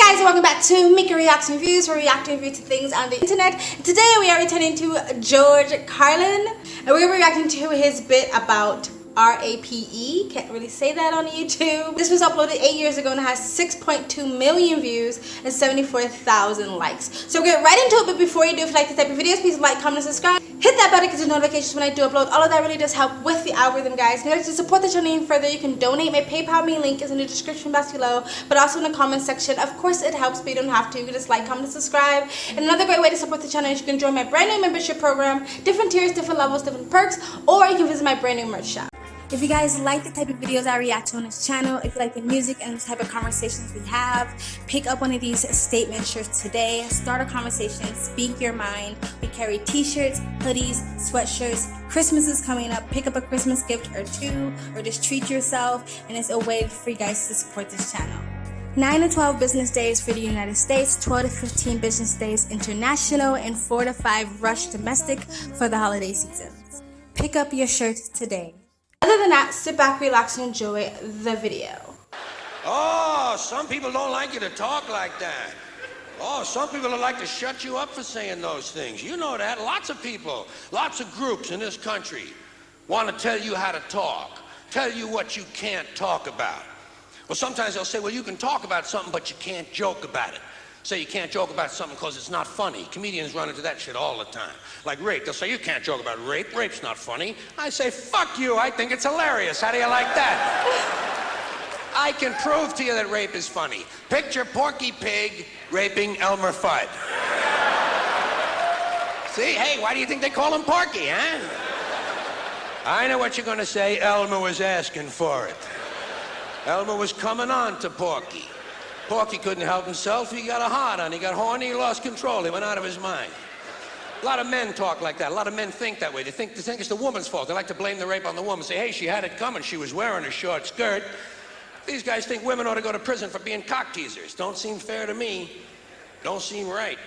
guys, welcome back to Mika Reacts and Reviews, where we react and review to things on the internet. Today we are returning to George Carlin, and we're reacting to his bit about RAPE. Can't really say that on YouTube. This was uploaded 8 years ago and has 6.2 million views and 74,000 likes. So we'll get right into it, but before you do, if you like this type of videos, please like, comment, and subscribe. Hit that button because there's notifications when I do upload. All of that really does help with the algorithm, guys. And to support the channel even further, you can donate. My PayPal me link is in the description box below, but also in the comment section. Of course, it helps, but you don't have to. You can just like, comment, and subscribe. And another great way to support the channel is you can join my brand new membership program. Different tiers, different levels, different perks, or you can visit my brand new merch shop. If you guys like the type of videos I react to on this channel, if you like the music and the type of conversations we have, pick up one of these statement shirts today. Start a conversation, speak your mind. We carry t-shirts, hoodies, sweatshirts. Christmas is coming up. Pick up a Christmas gift or two, or just treat yourself, and it's a way for you guys to support this channel. 9 to 12 business days for the United States, 12 to 15 business days international, and 4 to 5 rush domestic for the holiday season. Pick up your shirt today. Other than that, sit back, relax, and enjoy the video. Oh, some people don't like you to talk like that. Oh, some people would like to shut you up for saying those things. You know that. Lots of people, lots of groups in this country want to tell you how to talk, tell you what you can't talk about. Well, sometimes they'll say, well, you can talk about something, but you can't joke about it. Say you can't joke about something because it's not funny. Comedians run into that shit all the time. Like rape, they'll say, you can't joke about rape. Rape's not funny. I say, fuck you, I think it's hilarious. How do you like that? I can prove to you that rape is funny. Picture Porky Pig raping Elmer Fudd. See, hey, why do you think they call him Porky, huh? I know what you're gonna say. Elmer was asking for it. Elmer was coming on to Porky. Porky couldn't help himself. He got a hard on. He got horny. He lost control. He went out of his mind. A lot of men talk like that. A lot of men think that way. They think it's the woman's fault. They like to blame the rape on the woman. Say, hey, she had it coming. She was wearing a short skirt. These guys think women ought to go to prison for being cock teasers. Don't seem fair to me. Don't seem right.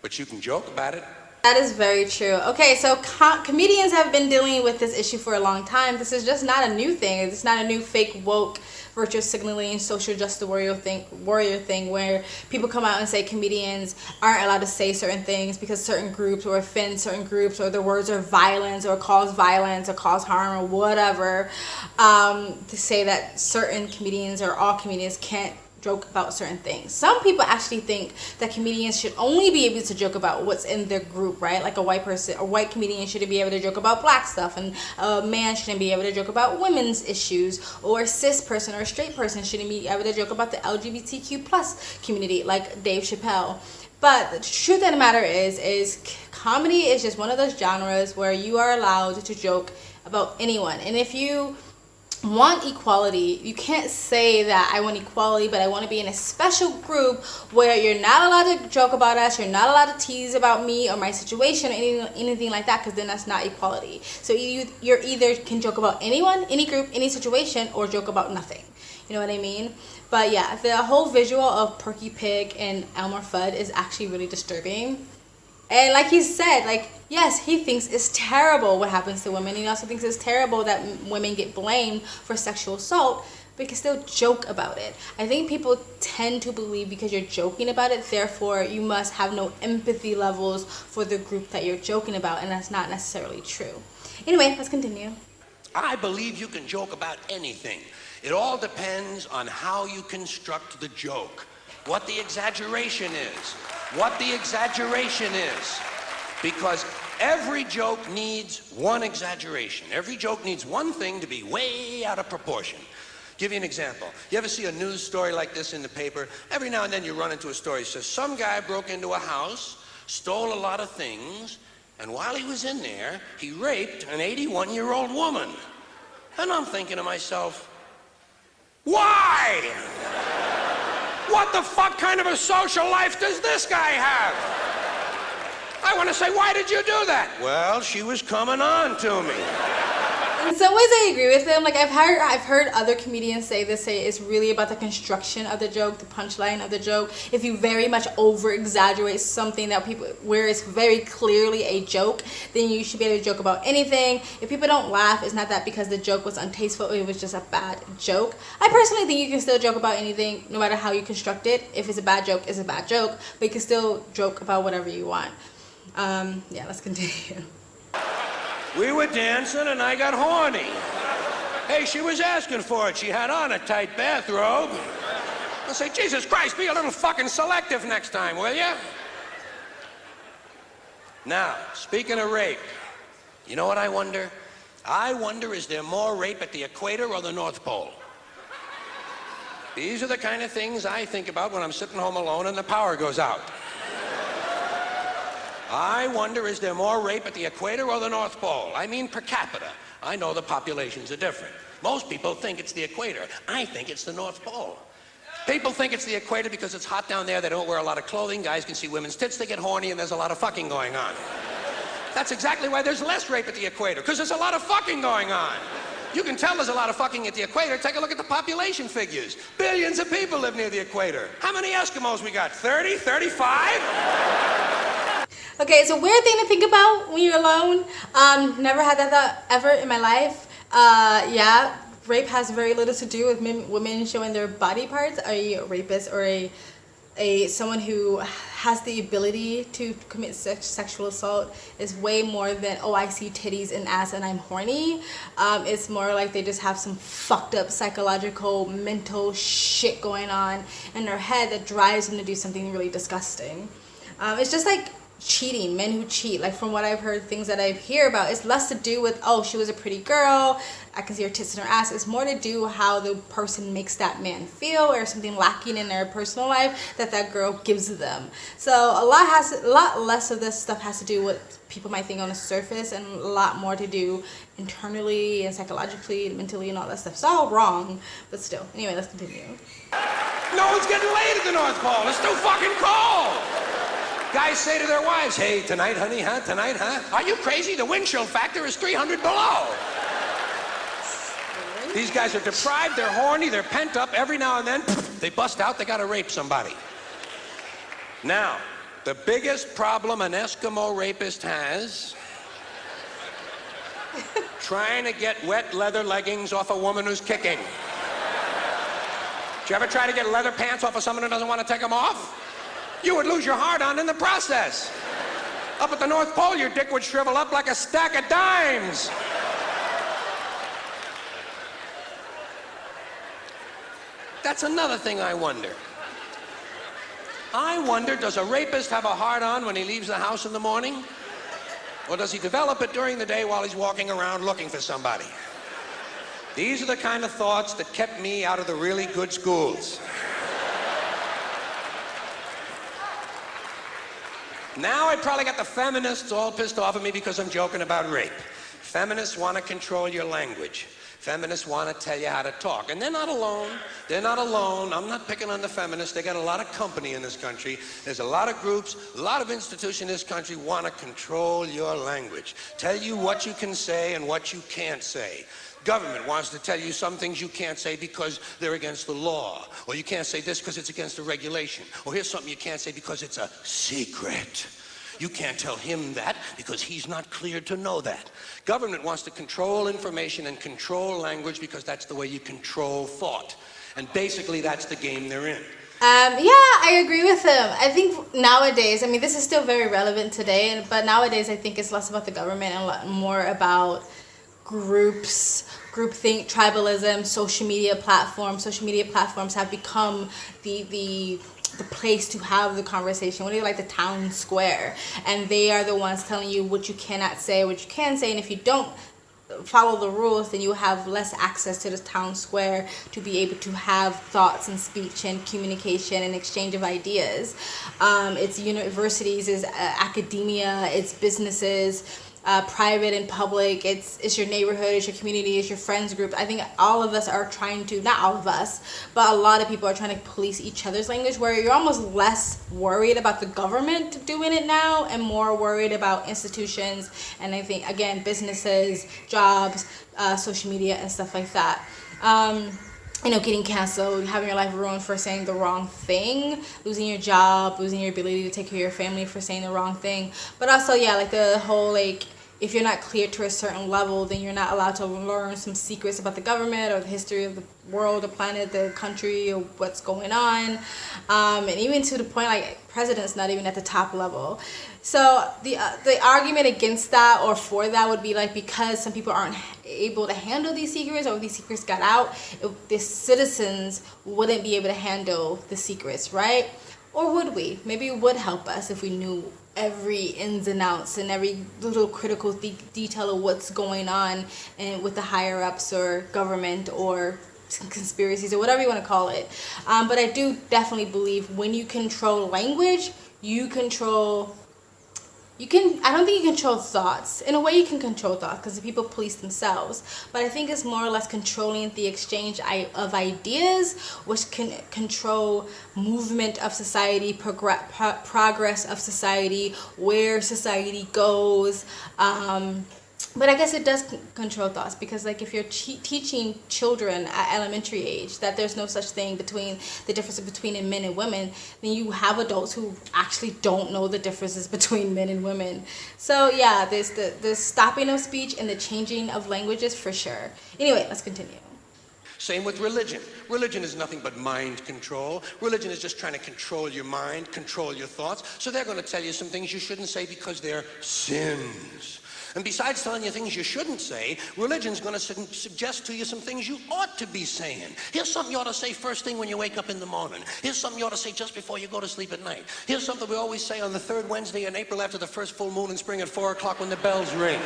But you can joke about it. That is very true. Okay, so comedians have been dealing with this issue for a long time. This is just not a new thing. It's not a new fake woke virtue signaling social justice warrior thing where people come out and say comedians aren't allowed to say certain things because certain groups or offend certain groups, or their words are violence or cause harm or whatever. To say that certain comedians or all comedians can't joke about certain things. Some people actually think that comedians should only be able to joke about what's in their group, right? Like a white comedian shouldn't be able to joke about black stuff, and a man shouldn't be able to joke about women's issues, or a cis person or a straight person shouldn't be able to joke about the LGBTQ plus community, like Dave Chappelle. But the truth of the matter is comedy is just one of those genres where you are allowed to joke about anyone. And if you want equality, you can't say that I want equality, but I want to be in a special group where you're not allowed to joke about us, you're not allowed to tease about me or my situation or anything like that, because then that's not equality. So you're either can joke about anyone, any group, any situation, or joke about nothing. You know what I mean? But yeah, the whole visual of Porky Pig and Elmer Fudd is actually really disturbing. And like he said, like, yes, he thinks it's terrible what happens to women. He also thinks it's terrible that women get blamed for sexual assault, but he can still joke about it. I think people tend to believe because you're joking about it, therefore you must have no empathy levels for the group that you're joking about, and that's not necessarily true. Anyway, let's continue. I believe you can joke about anything. It all depends on how you construct the joke, what the exaggeration is. What the exaggeration is. Because every joke needs one exaggeration. Every joke needs one thing to be way out of proportion. Give you an example. You ever see a news story like this in the paper? Every now and then you run into a story that says some guy broke into a house, stole a lot of things, and while he was in there, he raped an 81-year-old woman. And I'm thinking to myself, why? What the fuck kind of a social life does this guy have? I want to say, why did you do that? Well, she was coming on to me. In some ways, I agree with him. Like I've heard other comedians say this. Say it's really about the construction of the joke, the punchline of the joke. If you very much over exaggerate something that people, where it's very clearly a joke, then you should be able to joke about anything. If people don't laugh, it's not that because the joke was untasteful. It was just a bad joke. I personally think you can still joke about anything, no matter how you construct it. If it's a bad joke, it's a bad joke. But you can still joke about whatever you want. Yeah, let's continue. We were dancing and I got horny. Hey, she was asking for it. She had on a tight bathrobe. I say, Jesus Christ, be a little fucking selective next time, will you? Now, speaking of rape, you know what I wonder? I wonder, is there more rape at the equator or the North Pole? These are the kind of things I think about when I'm sitting home alone and the power goes out. I wonder, is there more rape at the equator or the North Pole? I mean per capita. I know the populations are different. Most people think it's the equator. I think it's the North Pole. People think it's the equator because it's hot down there. They don't wear a lot of clothing. Guys can see women's tits. They get horny and there's a lot of fucking going on. That's exactly why there's less rape at the equator, because there's a lot of fucking going on. You can tell there's a lot of fucking at the equator. Take a look at the population figures. Billions of people live near the equator. How many Eskimos we got? 30? 35? Okay, so weird thing to think about when you're alone. Never had that thought ever in my life. Yeah, rape has very little to do with women showing their body parts. A rapist or a someone who has the ability to commit sexual assault is way more than, oh, I see titties and ass and I'm horny. It's more like they just have some fucked up psychological, mental shit going on in their head that drives them to do something really disgusting. It's just like cheating, men who cheat. Like from what I've heard, things that I hear about, it's less to do with, oh, she was a pretty girl, I can see her tits and her ass. It's more to do how the person makes that man feel, or something lacking in their personal life that girl gives them. So a lot less of this stuff has to do with what people might think on the surface, and a lot more to do internally and psychologically and mentally and all that stuff. It's all wrong, but still. Anyway, let's continue. No one's getting laid at the North Pole. It's too fucking cold. Guys say to their wives, hey, tonight, honey, huh? Tonight, huh? Are you crazy? The wind chill factor is 300 below. These guys are deprived, they're horny, they're pent up. Every now and then, they bust out, they gotta rape somebody. Now, the biggest problem an Eskimo rapist has, trying to get wet leather leggings off a woman who's kicking. Did you ever try to get leather pants off of someone who doesn't want to take them off? You would lose your heart on in the process. Up at the North Pole, your dick would shrivel up like a stack of dimes. That's another thing I wonder. I wonder, does a rapist have a heart-on when he leaves the house in the morning? Or does he develop it during the day while he's walking around looking for somebody? These are the kind of thoughts that kept me out of the really good schools. Now I probably got the feminists all pissed off at me because I'm joking about rape. Feminists want to control your language. Feminists want to tell you how to talk. And they're not alone. They're not alone. I'm not picking on the feminists. They got a lot of company in this country. There's a lot of groups, a lot of institutions in this country want to control your language. Tell you what you can say and what you can't say. Government wants to tell you some things you can't say because they're against the law. Or you can't say this because it's against the regulation. Or here's something you can't say because it's a secret. You can't tell him that because he's not cleared to know that. Government wants to control information and control language because that's the way you control thought. And basically that's the game they're in. Yeah, I agree with him. I think nowadays, I mean, this is still very relevant today, but nowadays I think it's less about the government and a lot more about groups, groupthink, tribalism, social media platforms. Social media platforms have become the place to have the conversation. What do you like, the town square? And they are the ones telling you what you cannot say, what you can say, and if you don't follow the rules, then you have less access to the town square to be able to have thoughts and speech and communication and exchange of ideas. It's universities, it's academia, it's businesses. private and public. It's your neighborhood, it's your community, it's your friends group. I think all of us are trying to, not all of us, but a lot of people are trying to police each other's language, where you're almost less worried about the government doing it now and more worried about institutions, and I think, again, businesses, jobs, social media and stuff like that. Getting canceled, having your life ruined for saying the wrong thing, losing your job, losing your ability to take care of your family for saying the wrong thing. But also, yeah, like the whole, like, if you're not cleared to a certain level, then you're not allowed to learn some secrets about the government or the history of the world, the planet, the country, or what's going on. And even to the point, like, president's not even at the top level. So the argument against that or for that would be, like, because some people aren't able to handle these secrets, or if these secrets got out, the citizens wouldn't be able to handle the secrets, right? Or would we? Maybe it would help us if we knew every ins and outs and every little critical detail of what's going on and with the higher ups or government or conspiracies or whatever you want to call it. But I do definitely believe when you control language, I don't think you control thoughts. In a way, you can control thoughts because people police themselves. But I think it's more or less controlling the exchange of ideas, which can control movement of society, progress of society, where society goes. But I guess it does control thoughts, because, like, if you're teaching children at elementary age that there's no such thing between the difference between men and women, then you have adults who actually don't know the differences between men and women. So yeah, there's the stopping of speech and the changing of languages for sure. Anyway, let's continue. Same with religion. Religion is nothing but mind control. Religion is just trying to control your mind, control your thoughts. So they're going to tell you some things you shouldn't say because they're sins. And besides telling you things you shouldn't say, religion's going to suggest to you some things you ought to be saying. Here's something you ought to say first thing when you wake up in the morning. Here's something you ought to say just before you go to sleep at night. Here's something we always say on the third Wednesday in April after the first full moon in spring at 4 o'clock when the bells ring.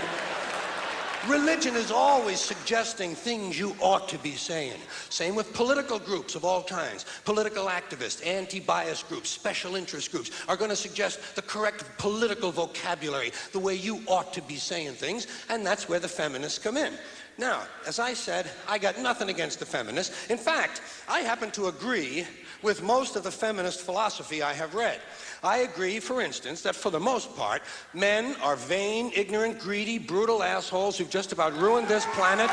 Religion is always suggesting things you ought to be saying. Same with political groups of all kinds. Political activists, anti-bias groups, special interest groups are going to suggest the correct political vocabulary, the way you ought to be saying things, and that's where the feminists come in. Now, as I said, I got nothing against the feminists. In fact, I happen to agree with most of the feminist philosophy I have read. I agree, for instance, that for the most part, men are vain, ignorant, greedy, brutal assholes who've just about ruined this planet.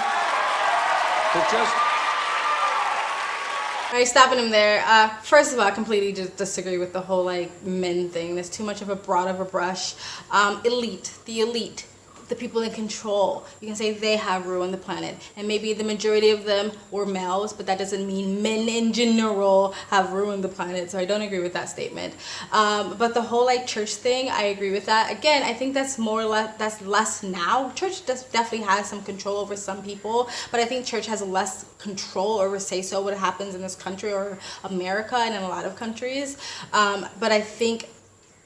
All right, stopping him there. First of all, I completely just disagree with the whole, like, men thing. There's too much of a broad of a brush. The elite, the people in control, you can say they have ruined the planet, and maybe the majority of them were males, but that doesn't mean men in general have ruined the planet, so I don't agree with that statement. But the whole, like, church thing, I agree with that. Again, I think that's less now. Church definitely has some control over some people, but I think church has less control over say-so what happens in this country or America and in a lot of countries. But I think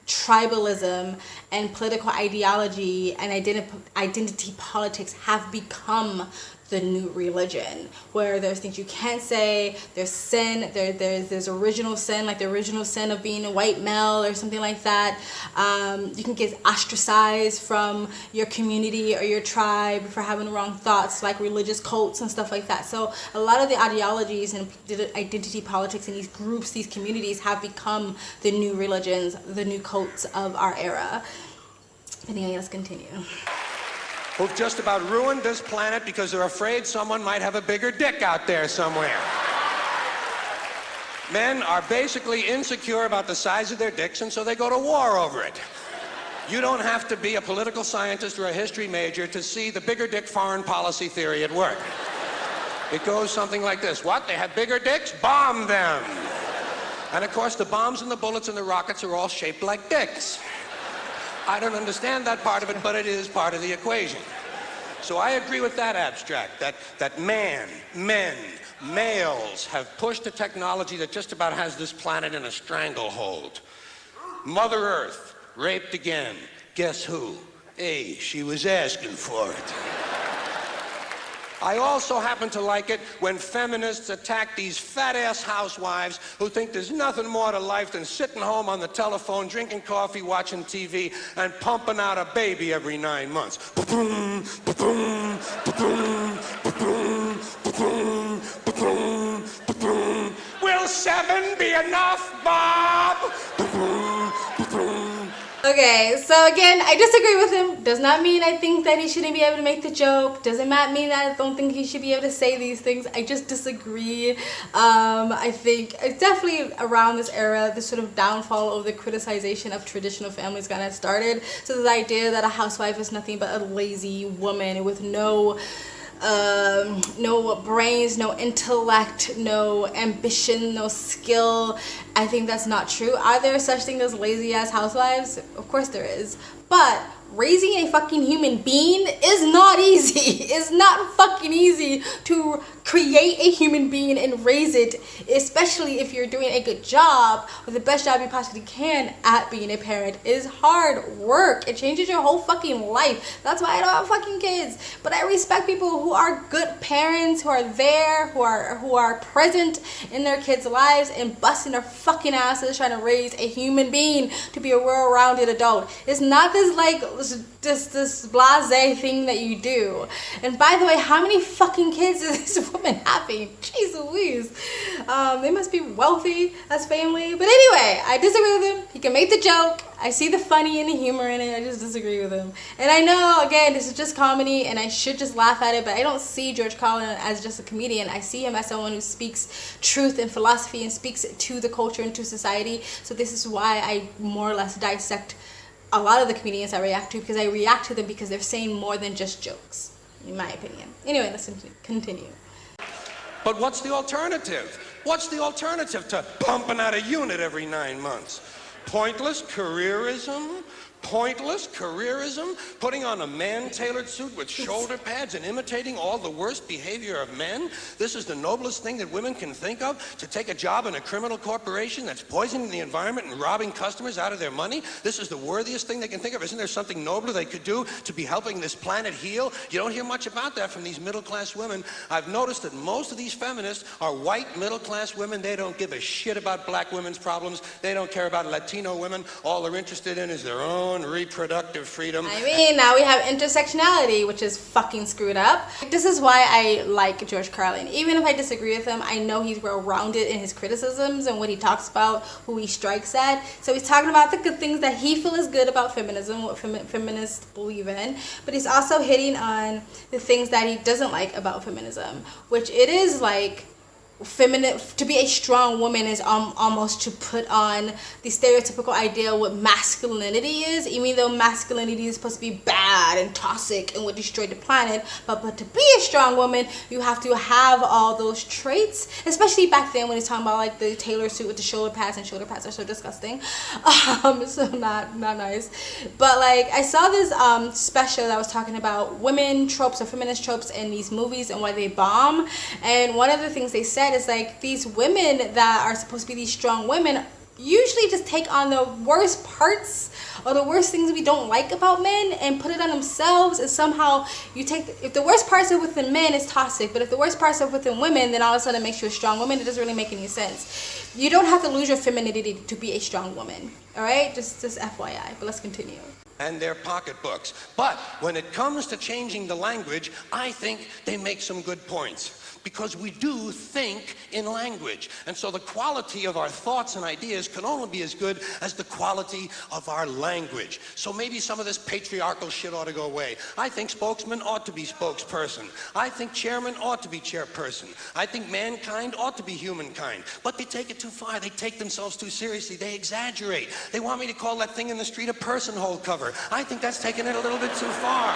tribalism and political ideology and identity politics have become the new religion, where there's things you can't say, there's sin, there's original sin, like the original sin of being a white male or something like that. You can get ostracized from your community or your tribe for having the wrong thoughts, like religious cults and stuff like that. So a lot of the ideologies and identity politics in these groups, these communities, have become the new religions, the new cults of our era. Anyway, let's continue. Who've just about ruined this planet because they're afraid someone might have a bigger dick out there somewhere. Men are basically insecure about the size of their dicks, and so they go to war over it. You don't have to be a political scientist or a history major to see the bigger dick foreign policy theory at work. It goes something like this. What? They have bigger dicks? Bomb them! And of course, the bombs and the bullets and the rockets are all shaped like dicks. I don't understand that part of it, but it is part of the equation. So I agree with that abstract, that males have pushed a technology that just about has this planet in a stranglehold. Mother Earth, raped again. Guess who? Hey, she was asking for it. I also happen to like it when feminists attack these fat-ass housewives who think there's nothing more to life than sitting home on the telephone, drinking coffee, watching TV, and pumping out a baby every 9 months. Ba-boom, ba-boom, ba-boom, ba-boom, ba-boom, ba-boom, ba-boom. Will 7 be enough, Bob? Ba-boom, ba-boom. Okay, so again, I disagree with him. Does not mean I think that he shouldn't be able to make the joke. Doesn't mean that I don't think he should be able to say these things. I just disagree. I think it's definitely around this era, this sort of downfall of the criticization of traditional families kind of started. So the idea that a housewife is nothing but a lazy woman with no brains, no intellect, no ambition, no skill. I think that's not true. Are there such things as lazy ass housewives? Of course there is. But raising a fucking human being is not easy. It's not fucking easy to create a human being and raise it, especially if you're doing a good job or the best job you possibly can at being a parent. It is hard work. It changes your whole fucking life. That's why I don't have fucking kids. But I respect people who are good parents, who are there, who are present in their kids' lives and busting their fucking asses trying to raise a human being to be a well-rounded adult. It's not this like this blase thing that you do. And by the way, how many fucking kids is this woman having? Jeez Louise. They must be wealthy as family. But anyway, I disagree with him. He can make the joke. I see the funny and the humor in it. I just disagree with him. And I know, again, this is just comedy and I should just laugh at it, but I don't see George Carlin as just a comedian. I see him as someone who speaks truth and philosophy and speaks to the culture and to society. So this is why I more or less dissect a lot of the comedians I react to, because I react to them because they're saying more than just jokes, in my opinion. Anyway, let's continue. But what's the alternative? What's the alternative to pumping out a unit every 9 months? Pointless careerism? Pointless careerism? Putting on a man-tailored suit with shoulder pads and imitating all the worst behavior of men? This is the noblest thing that women can think of? To take a job in a criminal corporation that's poisoning the environment and robbing customers out of their money? This is the worthiest thing they can think of? Isn't there something nobler they could do to be helping this planet heal? You don't hear much about that from these middle-class women. I've noticed that most of these feminists are white middle-class women. They don't give a shit about black women's problems. They don't care about Latino women. All they're interested in is their own reproductive freedom. I mean, now we have intersectionality, which is fucking screwed up. This is why I like George Carlin. Even if I disagree with him, I know he's well-rounded in his criticisms and what he talks about, who he strikes at. So he's talking about the good things that he feels is good about feminism, what feminists believe in, but he's also hitting on the things that he doesn't like about feminism, which it is like to be a strong woman is almost to put on the stereotypical idea of what masculinity is, even though masculinity is supposed to be bad and toxic and would destroy the planet. But to be a strong woman, you have to have all those traits, especially back then when he's talking about like the tailor suit with the shoulder pads, and shoulder pads are so disgusting. So not nice. But like I saw this special that was talking about women tropes or feminist tropes in these movies and why they bomb. And one of the things they said is like these women that are supposed to be these strong women usually just take on the worst parts or the worst things we don't like about men and put it on themselves, and somehow you take if the worst parts are within men, it's toxic, but if the worst parts are within women, then all of a sudden it makes you a strong woman. It doesn't really make any sense. You don't have to lose your femininity to be a strong woman, all right? Just FYI, but let's continue. And their pocketbooks. But when it comes to changing the language, I think they make some good points. Because we do think in language. And so the quality of our thoughts and ideas can only be as good as the quality of our language. So maybe some of this patriarchal shit ought to go away. I think spokesman ought to be spokesperson. I think chairman ought to be chairperson. I think mankind ought to be humankind. But they take it too far. They take themselves too seriously. They exaggerate. They want me to call that thing in the street a person-hole cover. I think that's taking it a little bit too far.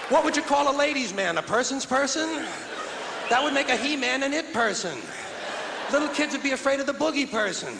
What would you call a ladies' man? A person's person? That would make a he-man an it person. Little kids would be afraid of the boogie person.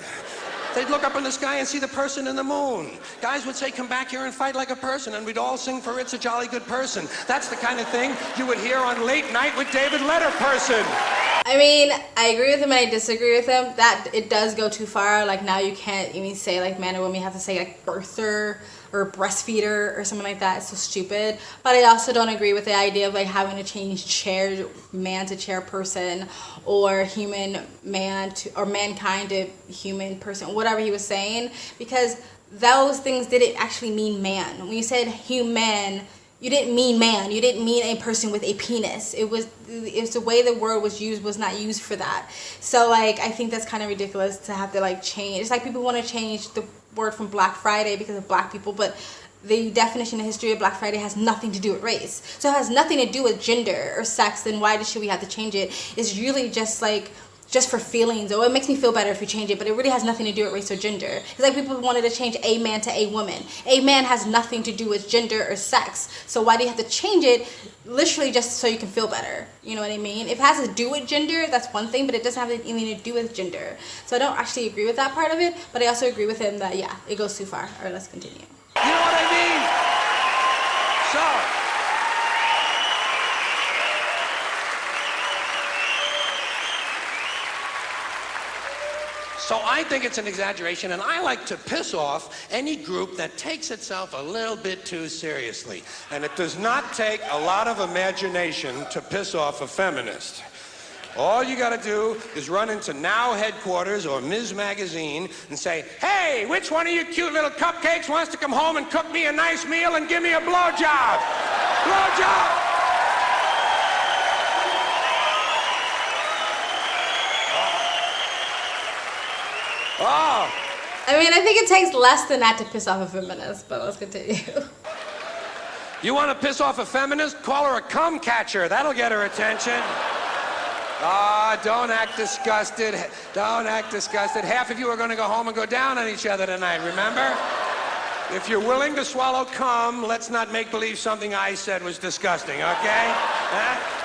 They'd look up in the sky and see the person in the moon. Guys would say, come back here and fight like a person, and we'd all sing for It's a Jolly Good Person. That's the kind of thing you would hear on Late Night with David Letterperson. I mean, I agree with him and I disagree with him. That it does go too far. Like now you can't even say like man or woman. You have to say like birther or breastfeeder or something like that. It's so stupid. But I also don't agree with the idea of like having to change chair man to chairperson or human man to or mankind to human person. Whatever he was saying, because those things didn't actually mean man. When you said human, you didn't mean man. You didn't mean a person with a penis. It's the way the word was used was not used for that. So like I think that's kind of ridiculous to have to like change. It's like people want to change the word from Black Friday because of black people, but the definition and history of Black Friday has nothing to do with race. So it has nothing to do with gender or sex. Then why should we have to change it? It's really just like just for feelings. Oh, it makes me feel better if you change it, but it really has nothing to do with race or gender. It's like people wanted to change a man to a woman. A man has nothing to do with gender or sex. So why do you have to change it? Literally just so you can feel better. You know what I mean? If it has to do with gender, that's one thing, but it doesn't have anything to do with gender. So I don't actually agree with that part of it, but I also agree with him that, yeah, it goes too far. All right, let's continue. You know what I mean? So I think it's an exaggeration, and I like to piss off any group that takes itself a little bit too seriously. And it does not take a lot of imagination to piss off a feminist. All you gotta do is run into Now Headquarters or Ms. Magazine and say, hey, which one of you cute little cupcakes wants to come home and cook me a nice meal and give me a blowjob? Blowjob! Oh. I mean, I think it takes less than that to piss off a feminist, but let's continue. You want to piss off a feminist? Call her a cum catcher. That'll get her attention. Ah, don't act disgusted. Don't act disgusted. Half of you are going to go home and go down on each other tonight, remember? If you're willing to swallow cum, let's not make believe something I said was disgusting, okay? Huh?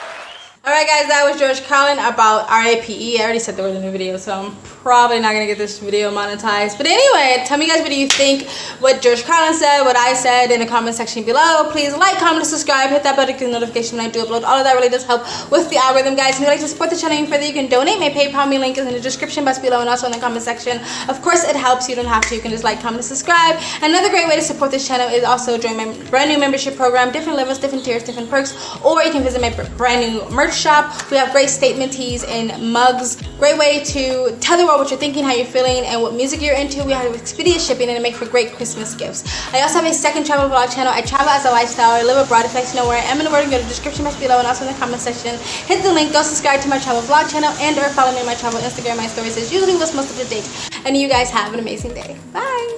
Alright guys, that was George Carlin about RAPE. I already said the word in the video, so I'm probably not going to get this video monetized. But anyway, tell me guys what do you think, what George Carlin said, what I said in the comment section below. Please like, comment, and subscribe. Hit that button to get notification when I do upload. All of that really does help with the algorithm, guys. If you'd like to support the channel even further, you can donate. My PayPal me link is in the description box below and also in the comment section. Of course, it helps. You don't have to. You can just like, comment, and subscribe. Another great way to support this channel is also join my brand new membership program. Different levels, different tiers, different perks. Or you can visit my brand new merch shop. We have great statement tees and mugs. Great way to tell the world what you're thinking, how you're feeling, and what music you're into. We have expedient shipping and it makes for great Christmas gifts. I also have a second travel vlog channel. I travel as a lifestyle. I live abroad. If you'd like to know where I am in the world, go to the description box below and also in the comment section. Hit the link. Go subscribe to my travel vlog channel and or follow me on my travel Instagram. My stories is usually what's most up to date. And you guys have an amazing day. Bye.